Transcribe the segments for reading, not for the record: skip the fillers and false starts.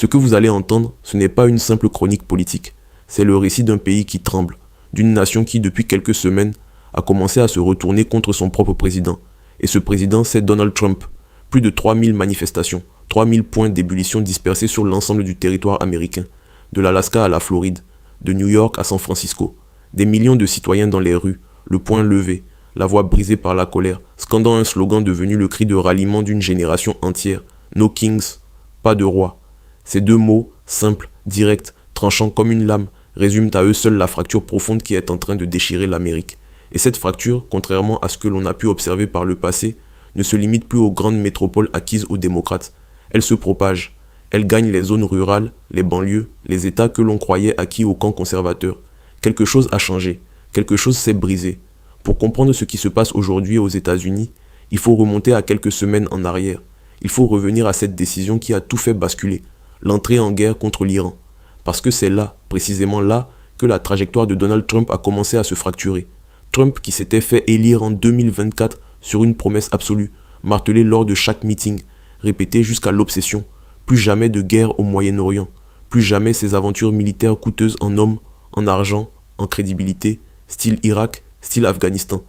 Ce que vous allez entendre, ce n'est pas une simple chronique politique, c'est le récit d'un pays qui tremble, d'une nation qui, depuis quelques semaines, a commencé à se retourner contre son propre président. Et ce président, c'est Donald Trump. Plus de 3000 manifestations, 3000 points d'ébullition dispersés sur l'ensemble du territoire américain, de l'Alaska à la Floride, de New York à San Francisco. Des millions de citoyens dans les rues, le poing levé, la voix brisée par la colère, scandant un slogan devenu le cri de ralliement d'une génération entière. No kings, pas de roi. Ces deux mots, simples, directs, tranchants comme une lame, résument à eux seuls la fracture profonde qui est en train de déchirer l'Amérique. Et cette fracture, contrairement à ce que l'on a pu observer par le passé, ne se limite plus aux grandes métropoles acquises aux démocrates. Elle se propage. Elle gagne les zones rurales, les banlieues, les États que l'on croyait acquis au camp conservateur. Quelque chose a changé. Quelque chose s'est brisé. Pour comprendre ce qui se passe aujourd'hui aux États-Unis, il faut remonter à quelques semaines en arrière. Il faut revenir à cette décision qui a tout fait basculer, l'entrée en guerre contre l'Iran. Parce que c'est là, précisément là, que la trajectoire de Donald Trump a commencé à se fracturer. Trump qui s'était fait élire en 2024 sur une promesse absolue, martelée lors de chaque meeting, répétée jusqu'à l'obsession. Plus jamais de guerre au Moyen-Orient, plus jamais ces aventures militaires coûteuses en hommes, en argent, en crédibilité, style Irak, style Afghanistan.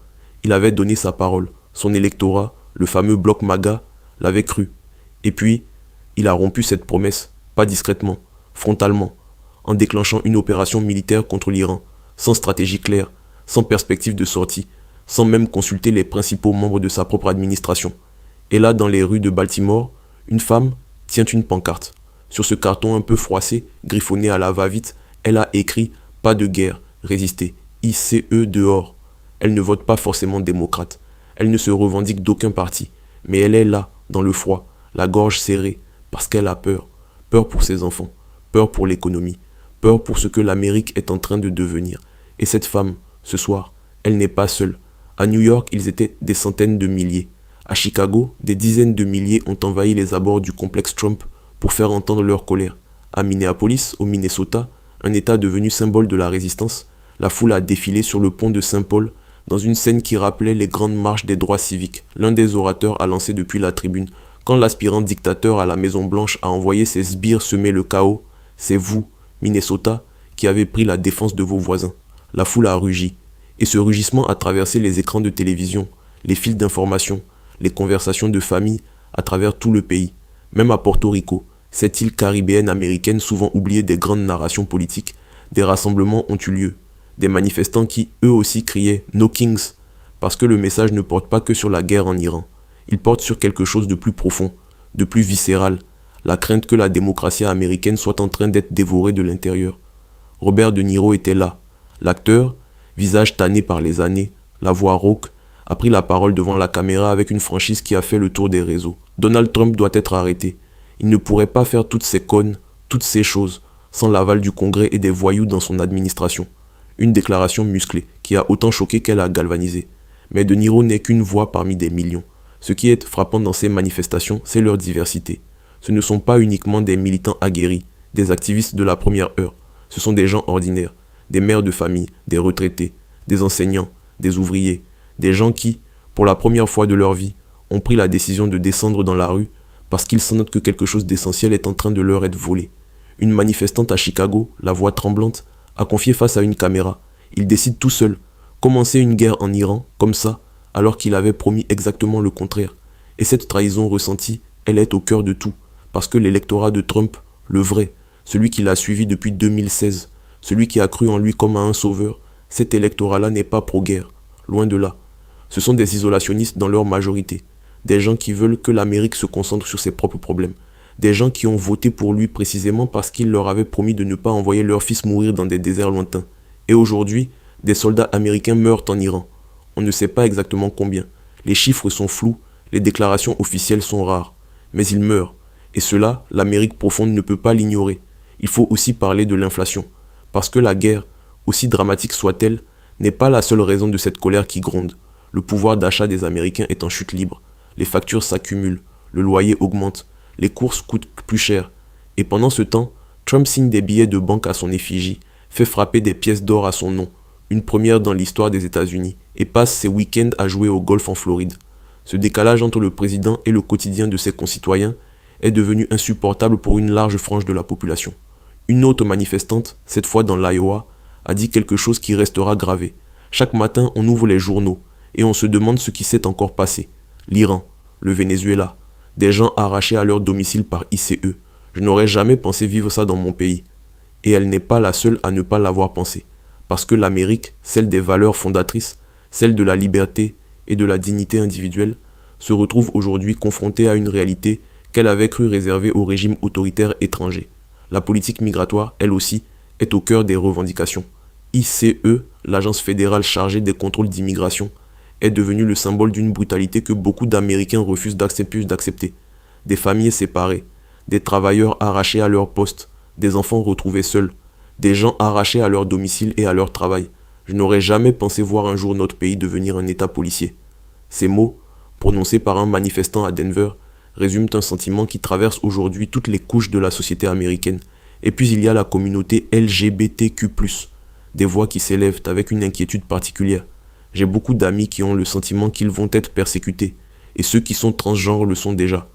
Il avait donné sa parole, son électorat, le fameux bloc MAGA, l'avait cru. Et puis, il a rompu cette promesse, pas discrètement, frontalement, en déclenchant une opération militaire contre l'Iran, sans stratégie claire, sans perspective de sortie, sans même consulter les principaux membres de sa propre administration. Et là, dans les rues de Baltimore, une femme tient une pancarte. Sur ce carton un peu froissé, griffonné à la va-vite, elle a écrit « Pas de guerre, résister, ICE dehors ». Elle ne vote pas forcément démocrate. Elle ne se revendique d'aucun parti. Mais elle est là, dans le froid, la gorge serrée, parce qu'elle a peur. Peur pour ses enfants, peur pour l'économie, peur pour ce que l'Amérique est en train de devenir. Et cette femme, ce soir, elle n'est pas seule. À New York, ils étaient des centaines de milliers. À Chicago, des dizaines de milliers ont envahi les abords du complexe Trump pour faire entendre leur colère. À Minneapolis, au Minnesota, un État devenu symbole de la résistance, la foule a défilé sur le pont de Saint-Paul dans une scène qui rappelait les grandes marches des droits civiques. L'un des orateurs a lancé depuis la tribune: quand l'aspirant dictateur à la Maison-Blanche a envoyé ses sbires semer le chaos, c'est vous, Minnesota, qui avez pris la défense de vos voisins. La foule a rugi. Et ce rugissement a traversé les écrans de télévision, les fils d'information, les conversations de famille à travers tout le pays. Même à Porto Rico, cette île caribéenne américaine souvent oubliée des grandes narrations politiques, des rassemblements ont eu lieu. Des manifestants qui, eux aussi, criaient « No Kings », parce que le message ne porte pas que sur la guerre en Iran. Il porte sur quelque chose de plus profond, de plus viscéral, la crainte que la démocratie américaine soit en train d'être dévorée de l'intérieur. Robert De Niro était là. L'acteur, visage tanné par les années, la voix rauque, a pris la parole devant la caméra avec une franchise qui a fait le tour des réseaux. Donald Trump doit être arrêté. Il ne pourrait pas faire toutes ces connes, toutes ces choses, sans l'aval du Congrès et des voyous dans son administration. Une déclaration musclée, qui a autant choqué qu'elle a galvanisé. Mais De Niro n'est qu'une voix parmi des millions. Ce qui est frappant dans ces manifestations, c'est leur diversité. Ce ne sont pas uniquement des militants aguerris, des activistes de la première heure. Ce sont des gens ordinaires, des mères de famille, des retraités, des enseignants, des ouvriers, des gens qui, pour la première fois de leur vie, ont pris la décision de descendre dans la rue parce qu'ils sentent que quelque chose d'essentiel est en train de leur être volé. Une manifestante à Chicago, la voix tremblante, a confié face à une caméra. Il décide tout seul, commencer une guerre en Iran, comme ça, alors qu'il avait promis exactement le contraire. Et cette trahison ressentie, elle est au cœur de tout, parce que l'électorat de Trump, le vrai, celui qui l'a suivi depuis 2016, celui qui a cru en lui comme à un sauveur, cet électorat-là n'est pas pro-guerre, loin de là. Ce sont des isolationnistes dans leur majorité, des gens qui veulent que l'Amérique se concentre sur ses propres problèmes, des gens qui ont voté pour lui précisément parce qu'il leur avait promis de ne pas envoyer leurs fils mourir dans des déserts lointains. Et aujourd'hui, des soldats américains meurent en Iran. On ne sait pas exactement combien. Les chiffres sont flous, les déclarations officielles sont rares. Mais ils meurent. Et cela, l'Amérique profonde ne peut pas l'ignorer. Il faut aussi parler de l'inflation. Parce que la guerre, aussi dramatique soit-elle, n'est pas la seule raison de cette colère qui gronde. Le pouvoir d'achat des Américains est en chute libre. Les factures s'accumulent, le loyer augmente, les courses coûtent plus cher. Et pendant ce temps, Trump signe des billets de banque à son effigie, fait frapper des pièces d'or à son nom, une première dans l'histoire des États-Unis, et passe ses week-ends à jouer au golf en Floride. Ce décalage entre le président et le quotidien de ses concitoyens est devenue insupportable pour une large frange de la population. Une autre manifestante, cette fois dans l'Iowa, a dit quelque chose qui restera gravé. Chaque matin, on ouvre les journaux et on se demande ce qui s'est encore passé. L'Iran, le Venezuela, des gens arrachés à leur domicile par ICE. Je n'aurais jamais pensé vivre ça dans mon pays. Et elle n'est pas la seule à ne pas l'avoir pensé. Parce que l'Amérique, celle des valeurs fondatrices, celle de la liberté et de la dignité individuelle, se retrouve aujourd'hui confrontée à une réalité qu'elle avait cru réservée aux régimes autoritaires étrangers. La politique migratoire, elle aussi, est au cœur des revendications. ICE, l'agence fédérale chargée des contrôles d'immigration, est devenue le symbole d'une brutalité que beaucoup d'Américains refusent d'accepter. Des familles séparées, des travailleurs arrachés à leur poste, des enfants retrouvés seuls, des gens arrachés à leur domicile et à leur travail. Je n'aurais jamais pensé voir un jour notre pays devenir un État policier. Ces mots, prononcés par un manifestant à Denver, résument un sentiment qui traverse aujourd'hui toutes les couches de la société américaine. Et puis il y a la communauté LGBTQ+, des voix qui s'élèvent avec une inquiétude particulière. J'ai beaucoup d'amis qui ont le sentiment qu'ils vont être persécutés, et ceux qui sont transgenres le sont déjà.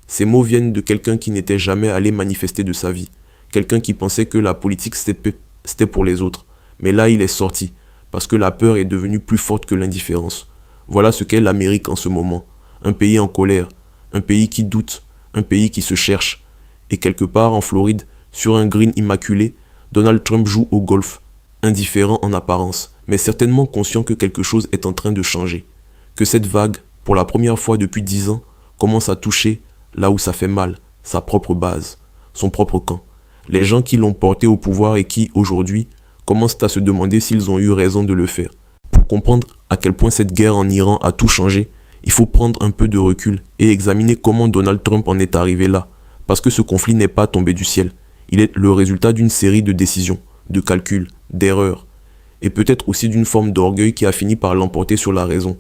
Ces mots viennent de quelqu'un qui n'était jamais allé manifester de sa vie, quelqu'un qui pensait que la politique c'était pour les autres. Mais là il est sorti, parce que la peur est devenue plus forte que l'indifférence. Voilà ce qu'est l'Amérique en ce moment, un pays en colère, un pays qui doute, un pays qui se cherche. Et quelque part en Floride, sur un green immaculé, Donald Trump joue au golf, indifférent en apparence, mais certainement conscient que quelque chose est en train de changer, que cette vague, pour la première fois depuis 10 ans, commence à toucher là où ça fait mal, sa propre base, son propre camp. Les gens qui l'ont porté au pouvoir et qui, aujourd'hui, commencent à se demander s'ils ont eu raison de le faire. Pour comprendre à quel point cette guerre en Iran a tout changé, il faut prendre un peu de recul et examiner comment Donald Trump en est arrivé là, parce que ce conflit n'est pas tombé du ciel. Il est le résultat d'une série de décisions, de calculs, d'erreurs, et peut-être aussi d'une forme d'orgueil qui a fini par l'emporter sur la raison.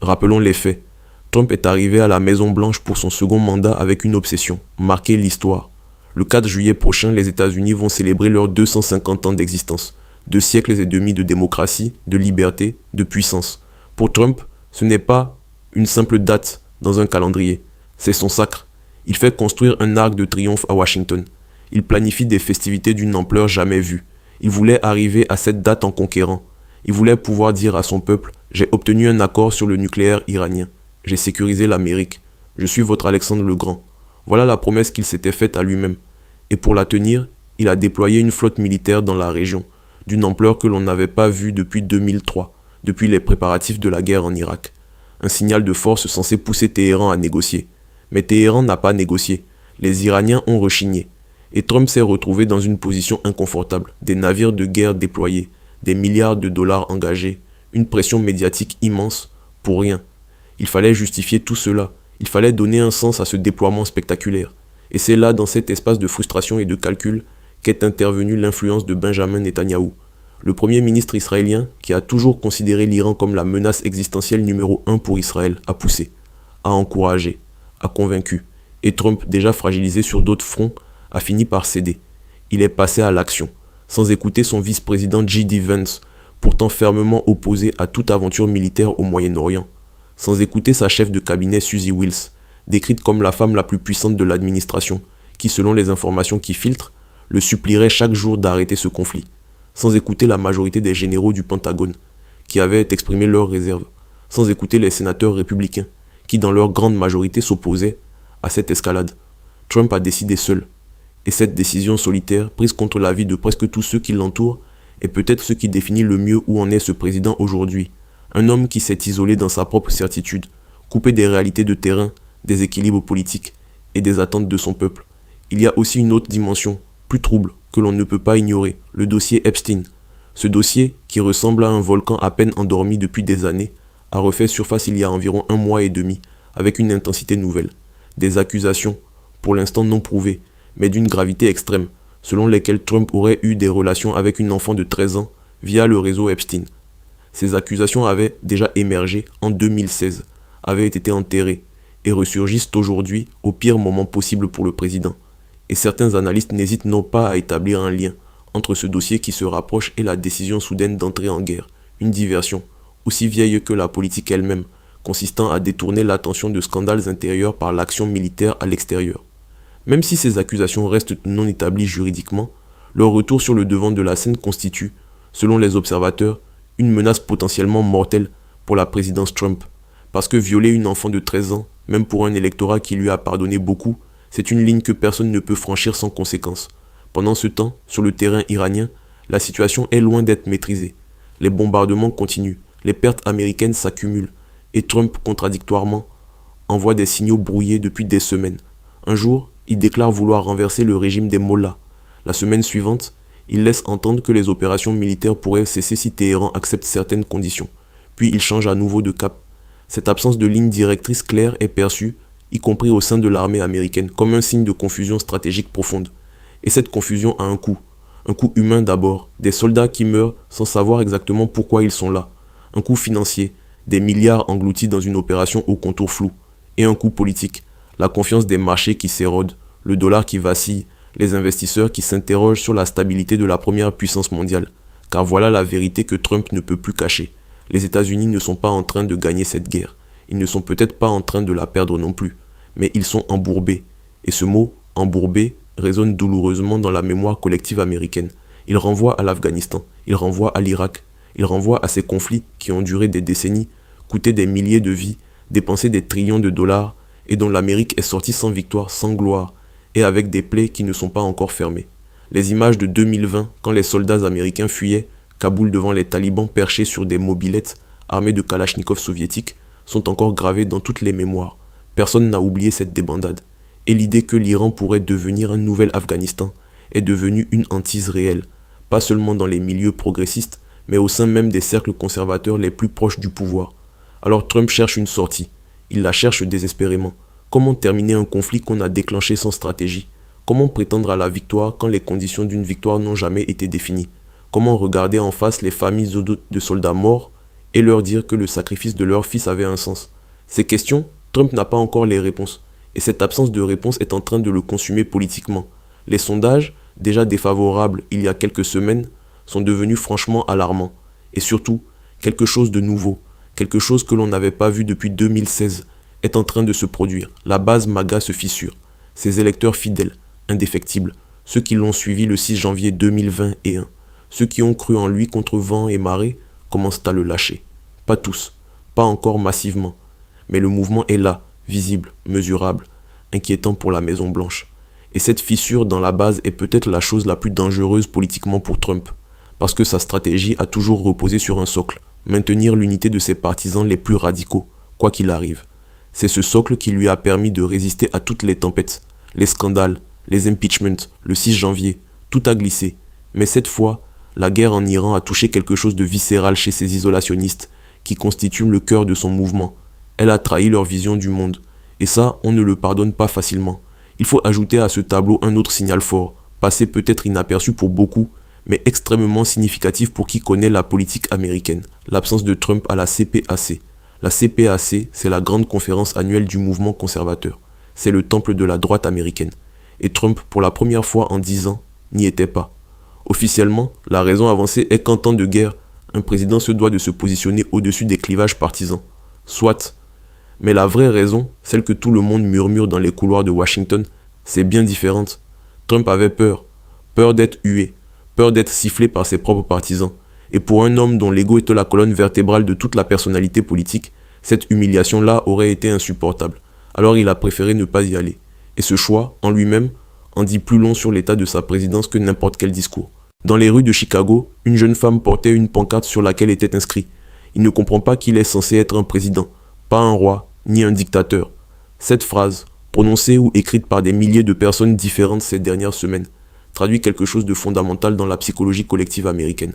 Rappelons les faits. Trump est arrivé à la Maison-Blanche pour son second mandat avec une obsession, marquer l'histoire. Le 4 juillet prochain, les États-Unis vont célébrer leurs 250 ans d'existence, 2 siècles et demi de démocratie, de liberté, de puissance. Pour Trump, ce n'est pas une simple date dans un calendrier, c'est son sacre. Il fait construire un arc de triomphe à Washington. Il planifie des festivités d'une ampleur jamais vue. Il voulait arriver à cette date en conquérant. Il voulait pouvoir dire à son peuple « J'ai obtenu un accord sur le nucléaire iranien. J'ai sécurisé l'Amérique. Je suis votre Alexandre le Grand. » Voilà la promesse qu'il s'était faite à lui-même. Et pour la tenir, il a déployé une flotte militaire dans la région, d'une ampleur que l'on n'avait pas vue depuis 2003, depuis les préparatifs de la guerre en Irak. Un signal de force censé pousser Téhéran à négocier. Mais Téhéran n'a pas négocié. Les Iraniens ont rechigné. Et Trump s'est retrouvé dans une position inconfortable. Des navires de guerre déployés, des milliards de dollars engagés, une pression médiatique immense, pour rien. Il fallait justifier tout cela. Il fallait donner un sens à ce déploiement spectaculaire. Et c'est là, dans cet espace de frustration et de calcul, qu'est intervenue l'influence de Benjamin Netanyahou, le premier ministre israélien qui a toujours considéré l'Iran comme la menace existentielle numéro 1 pour Israël, a poussé, a encouragé, a convaincu. Et Trump, déjà fragilisé sur d'autres fronts, a fini par céder. Il est passé à l'action, sans écouter son vice-président J.D. Vance, pourtant fermement opposé à toute aventure militaire au Moyen-Orient, sans écouter sa chef de cabinet Suzy Wills, décrite comme la femme la plus puissante de l'administration, qui, selon les informations qui filtrent, le supplierait chaque jour d'arrêter ce conflit, sans écouter la majorité des généraux du Pentagone, qui avaient exprimé leurs réserves, sans écouter les sénateurs républicains, qui dans leur grande majorité s'opposaient à cette escalade. Trump a décidé seul, et cette décision solitaire, prise contre l'avis de presque tous ceux qui l'entourent, est peut-être ce qui définit le mieux où en est ce président aujourd'hui. Un homme qui s'est isolé dans sa propre certitude, coupé des réalités de terrain, des équilibres politiques et des attentes de son peuple. Il y a aussi une autre dimension, plus trouble, que l'on ne peut pas ignorer, le dossier Epstein. Ce dossier, qui ressemble à un volcan à peine endormi depuis des années, a refait surface il y a environ 1 mois et demi, avec une intensité nouvelle. Des accusations, pour l'instant non prouvées, mais d'une gravité extrême, selon lesquelles Trump aurait eu des relations avec une enfant de 13 ans via le réseau Epstein. Ces accusations avaient déjà émergé en 2016, avaient été enterrées, et ressurgissent aujourd'hui au pire moment possible pour le président. Et certains analystes n'hésitent non pas à établir un lien entre ce dossier qui se rapproche et la décision soudaine d'entrer en guerre, une diversion, aussi vieille que la politique elle-même, consistant à détourner l'attention de scandales intérieurs par l'action militaire à l'extérieur. Même si ces accusations restent non établies juridiquement, leur retour sur le devant de la scène constitue, selon les observateurs, une menace potentiellement mortelle pour la présidence Trump. Parce que violer une enfant de 13 ans, même pour un électorat qui lui a pardonné beaucoup, c'est une ligne que personne ne peut franchir sans conséquence. Pendant ce temps, sur le terrain iranien, la situation est loin d'être maîtrisée. Les bombardements continuent, les pertes américaines s'accumulent, et Trump, contradictoirement, envoie des signaux brouillés depuis des semaines. Un jour, il déclare vouloir renverser le régime des mollahs. La semaine suivante, il laisse entendre que les opérations militaires pourraient cesser si Téhéran accepte certaines conditions. Puis il change à nouveau de cap. Cette absence de ligne directrice claire est perçue, y compris au sein de l'armée américaine, comme un signe de confusion stratégique profonde. Et cette confusion a un coût humain d'abord, des soldats qui meurent sans savoir exactement pourquoi ils sont là, un coût financier, des milliards engloutis dans une opération au contour flou, et un coût politique, la confiance des marchés qui s'érode, le dollar qui vacille, les investisseurs qui s'interrogent sur la stabilité de la première puissance mondiale. Car voilà la vérité que Trump ne peut plus cacher. Les États-Unis ne sont pas en train de gagner cette guerre. Ils ne sont peut-être pas en train de la perdre non plus. Mais ils sont embourbés. Et ce mot, embourbé, résonne douloureusement dans la mémoire collective américaine. Il renvoie à l'Afghanistan, il renvoie à l'Irak, il renvoie à ces conflits qui ont duré des décennies, coûté des milliers de vies, dépensé des trillions de dollars, et dont l'Amérique est sortie sans victoire, sans gloire, et avec des plaies qui ne sont pas encore fermées. Les images de 2020, quand les soldats américains fuyaient Kaboul devant les talibans perchés sur des mobylettes armés de kalachnikovs soviétiques, sont encore gravées dans toutes les mémoires. Personne n'a oublié cette débandade. Et l'idée que l'Iran pourrait devenir un nouvel Afghanistan est devenue une hantise réelle, pas seulement dans les milieux progressistes, mais au sein même des cercles conservateurs les plus proches du pouvoir. Alors Trump cherche une sortie. Il la cherche désespérément. Comment terminer un conflit qu'on a déclenché sans stratégie? Comment prétendre à la victoire quand les conditions d'une victoire n'ont jamais été définies? Comment regarder en face les familles de soldats morts et leur dire que le sacrifice de leur fils avait un sens? Ces questions, Trump n'a pas encore les réponses. Et cette absence de réponse est en train de le consumer politiquement. Les sondages, déjà défavorables il y a quelques semaines, sont devenus franchement alarmants. Et surtout, quelque chose de nouveau, quelque chose que l'on n'avait pas vu depuis 2016, est en train de se produire. La base MAGA se fissure. Ses électeurs fidèles, indéfectibles, ceux qui l'ont suivi le 6 janvier 2021, ceux qui ont cru en lui contre vent et marée, commencent à le lâcher. Pas tous, pas encore massivement, mais le mouvement est là, visible, mesurable, inquiétant pour la Maison-Blanche. Et cette fissure dans la base est peut-être la chose la plus dangereuse politiquement pour Trump, parce que sa stratégie a toujours reposé sur un socle, maintenir l'unité de ses partisans les plus radicaux, quoi qu'il arrive. C'est ce socle qui lui a permis de résister à toutes les tempêtes, les scandales, les impeachments, le 6 janvier, tout a glissé. Mais cette fois, la guerre en Iran a touché quelque chose de viscéral chez ces isolationnistes, qui constituent le cœur de son mouvement. Elle a trahi leur vision du monde. Et ça, on ne le pardonne pas facilement. Il faut ajouter à ce tableau un autre signal fort, passé peut-être inaperçu pour beaucoup, mais extrêmement significatif pour qui connaît la politique américaine, l'absence de Trump à la CPAC. La CPAC, c'est la grande conférence annuelle du mouvement conservateur. C'est le temple de la droite américaine. Et Trump, pour la première fois en 10 ans, n'y était pas. Officiellement, la raison avancée est qu'en temps de guerre, un président se doit de se positionner au-dessus des clivages partisans. Soit. Mais la vraie raison, celle que tout le monde murmure dans les couloirs de Washington, c'est bien différente. Trump avait peur. Peur d'être hué. Peur d'être sifflé par ses propres partisans. Et pour un homme dont l'ego était la colonne vertébrale de toute la personnalité politique, cette humiliation-là aurait été insupportable. Alors il a préféré ne pas y aller. Et ce choix, en lui-même, en dit plus long sur l'état de sa présidence que n'importe quel discours. Dans les rues de Chicago, une jeune femme portait une pancarte sur laquelle était inscrit « Il ne comprend pas qu'il est censé être un président, pas un roi, ni un dictateur ». Cette phrase, prononcée ou écrite par des milliers de personnes différentes ces dernières semaines, traduit quelque chose de fondamental dans la psychologie collective américaine.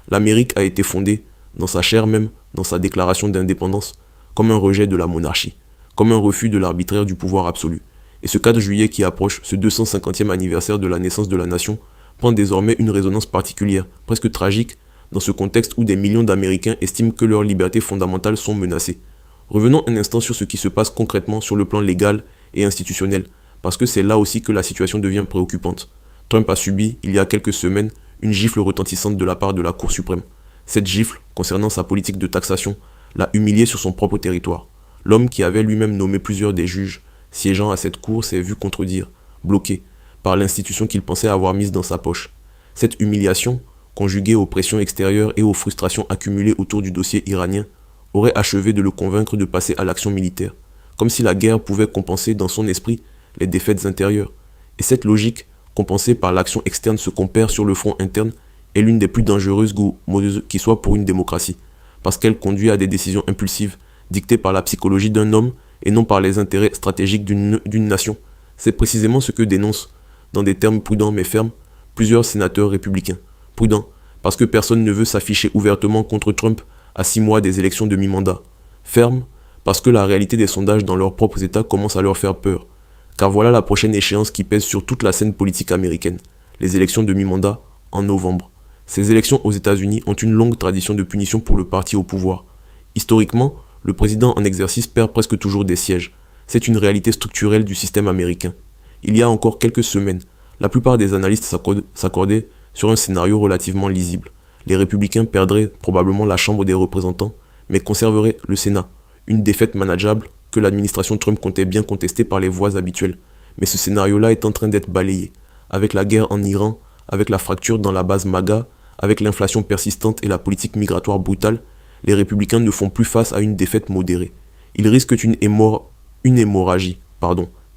L'Amérique a été fondée, dans sa chair même, dans sa déclaration d'indépendance, comme un rejet de la monarchie, comme un refus de l'arbitraire du pouvoir absolu. Et ce 4 juillet qui approche, ce 250e anniversaire de la naissance de la nation, prend désormais une résonance particulière, presque tragique, dans ce contexte où des millions d'Américains estiment que leurs libertés fondamentales sont menacées. Revenons un instant sur ce qui se passe concrètement sur le plan légal et institutionnel, parce que c'est là aussi que la situation devient préoccupante. Trump a subi, il y a quelques semaines, une gifle retentissante de la part de la Cour suprême. Cette gifle, concernant sa politique de taxation, l'a humilié sur son propre territoire. L'homme qui avait lui-même nommé plusieurs des juges siégeant à cette cour s'est vu contredire. bloqué, par l'institution qu'il pensait avoir mise dans sa poche. Cette humiliation, conjuguée aux pressions extérieures et aux frustrations accumulées autour du dossier iranien, aurait achevé de le convaincre de passer à l'action militaire, comme si la guerre pouvait compenser dans son esprit les défaites intérieures. Et cette logique, compensée par l'action externe se compère sur le front interne, est l'une des plus dangereuses qui soit pour une démocratie, parce qu'elle conduit à des décisions impulsives, dictées par la psychologie d'un homme et non par les intérêts stratégiques d'une nation. C'est précisément ce que dénoncent, dans des termes prudents mais fermes, plusieurs sénateurs républicains. Prudents, parce que personne ne veut s'afficher ouvertement contre Trump à 6 mois des élections de mi-mandat. Fermes, parce que la réalité des sondages dans leurs propres États commence à leur faire peur. Car voilà la prochaine échéance qui pèse sur toute la scène politique américaine, les élections de mi-mandat en novembre. Ces élections aux États-Unis ont une longue tradition de punition pour le parti au pouvoir. Historiquement, le président en exercice perd presque toujours des sièges. C'est une réalité structurelle du système américain. Il y a encore quelques semaines, la plupart des analystes s'accordaient sur un scénario relativement lisible. Les républicains perdraient probablement la Chambre des représentants, mais conserveraient le Sénat, une défaite manageable que l'administration Trump comptait bien contester par les voies habituelles. Mais ce scénario-là est en train d'être balayé, avec la guerre en Iran, avec la fracture dans la base MAGA, avec l'inflation persistante et la politique migratoire brutale. Les républicains ne font plus face à une défaite modérée. Ils risquent une hémorragie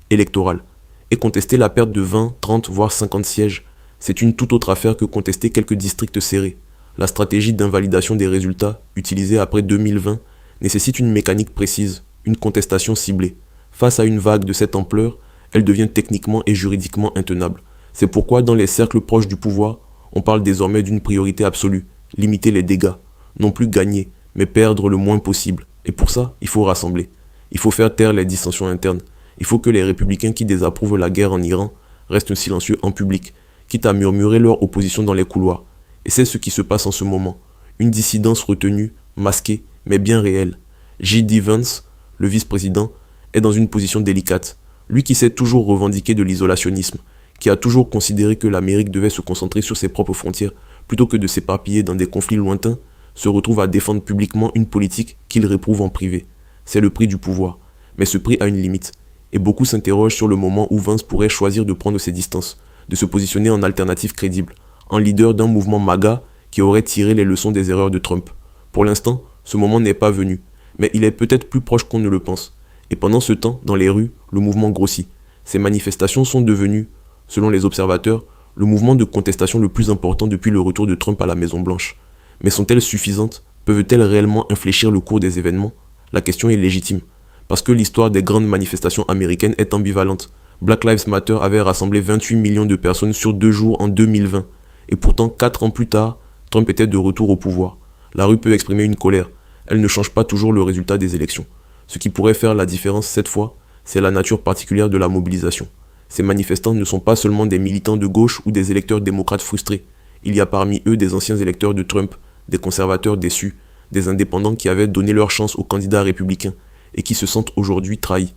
électorale. Et contester la perte de 20, 30, voire 50 sièges, c'est une toute autre affaire que contester quelques districts serrés. La stratégie d'invalidation des résultats, utilisée après 2020, nécessite une mécanique précise, une contestation ciblée. Face à une vague de cette ampleur, elle devient techniquement et juridiquement intenable. C'est pourquoi dans les cercles proches du pouvoir, on parle désormais d'une priorité absolue, limiter les dégâts, non plus gagner, mais perdre le moins possible. Et pour ça, il faut rassembler. Il faut faire taire les dissensions internes. Il faut que les républicains qui désapprouvent la guerre en Iran restent silencieux en public, quitte à murmurer leur opposition dans les couloirs. Et c'est ce qui se passe en ce moment. Une dissidence retenue, masquée, mais bien réelle. J.D. Vance, le vice-président, est dans une position délicate. Lui qui s'est toujours revendiqué de l'isolationnisme, qui a toujours considéré que l'Amérique devait se concentrer sur ses propres frontières plutôt que de s'éparpiller dans des conflits lointains, se retrouve à défendre publiquement une politique qu'il réprouve en privé. C'est le prix du pouvoir. Mais ce prix a une limite. Et beaucoup s'interrogent sur le moment où Vance pourrait choisir de prendre ses distances, de se positionner en alternative crédible, en leader d'un mouvement MAGA qui aurait tiré les leçons des erreurs de Trump. Pour l'instant, ce moment n'est pas venu, mais il est peut-être plus proche qu'on ne le pense. Et pendant ce temps, dans les rues, le mouvement grossit. Ces manifestations sont devenues, selon les observateurs, le mouvement de contestation le plus important depuis le retour de Trump à la Maison-Blanche. Mais sont-elles suffisantes? Peuvent-elles réellement infléchir le cours des événements? La question est légitime, parce que l'histoire des grandes manifestations américaines est ambivalente. Black Lives Matter avait rassemblé 28 millions de personnes sur 2 jours en 2020, et pourtant 4 ans plus tard, Trump était de retour au pouvoir. La rue peut exprimer une colère, elle ne change pas toujours le résultat des élections. Ce qui pourrait faire la différence cette fois, c'est la nature particulière de la mobilisation. Ces manifestants ne sont pas seulement des militants de gauche ou des électeurs démocrates frustrés. Il y a parmi eux des anciens électeurs de Trump, des conservateurs déçus, des indépendants qui avaient donné leur chance aux candidats républicains et qui se sentent aujourd'hui trahis.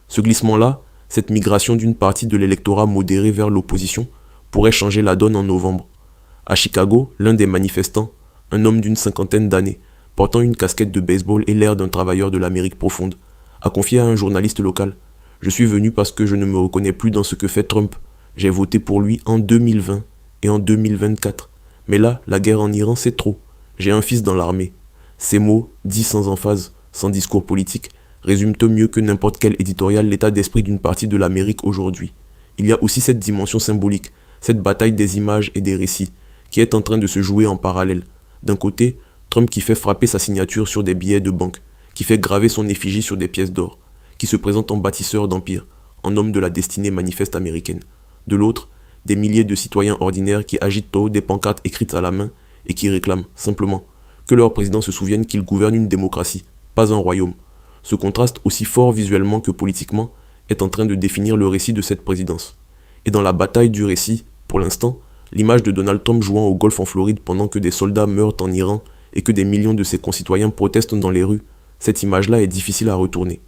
Ce glissement-là, cette migration d'une partie de l'électorat modéré vers l'opposition, pourrait changer la donne en novembre. À Chicago, l'un des manifestants, un homme d'une 50aine d'années, portant une casquette de baseball et l'air d'un travailleur de l'Amérique profonde, a confié à un journaliste local: « Je suis venu parce que je ne me reconnais plus dans ce que fait Trump. J'ai voté pour lui en 2020 et en 2024. Mais là, la guerre en Iran, c'est trop. J'ai un fils dans l'armée. » Ces mots, dits sans emphase, sans discours politique, résument au mieux que n'importe quel éditorial l'état d'esprit d'une partie de l'Amérique aujourd'hui. Il y a aussi cette dimension symbolique, cette bataille des images et des récits, qui est en train de se jouer en parallèle. D'un côté, Trump qui fait frapper sa signature sur des billets de banque, qui fait graver son effigie sur des pièces d'or, qui se présente en bâtisseur d'empire, en homme de la destinée manifeste américaine. De l'autre, des milliers de citoyens ordinaires qui agitent haut des pancartes écrites à la main et qui réclament, simplement, que leur président se souvienne qu'il gouverne une démocratie, pas un royaume. Ce contraste, aussi fort visuellement que politiquement, est en train de définir le récit de cette présidence. Et dans la bataille du récit, pour l'instant, l'image de Donald Trump jouant au golf en Floride pendant que des soldats meurent en Iran et que des millions de ses concitoyens protestent dans les rues, cette image-là est difficile à retourner.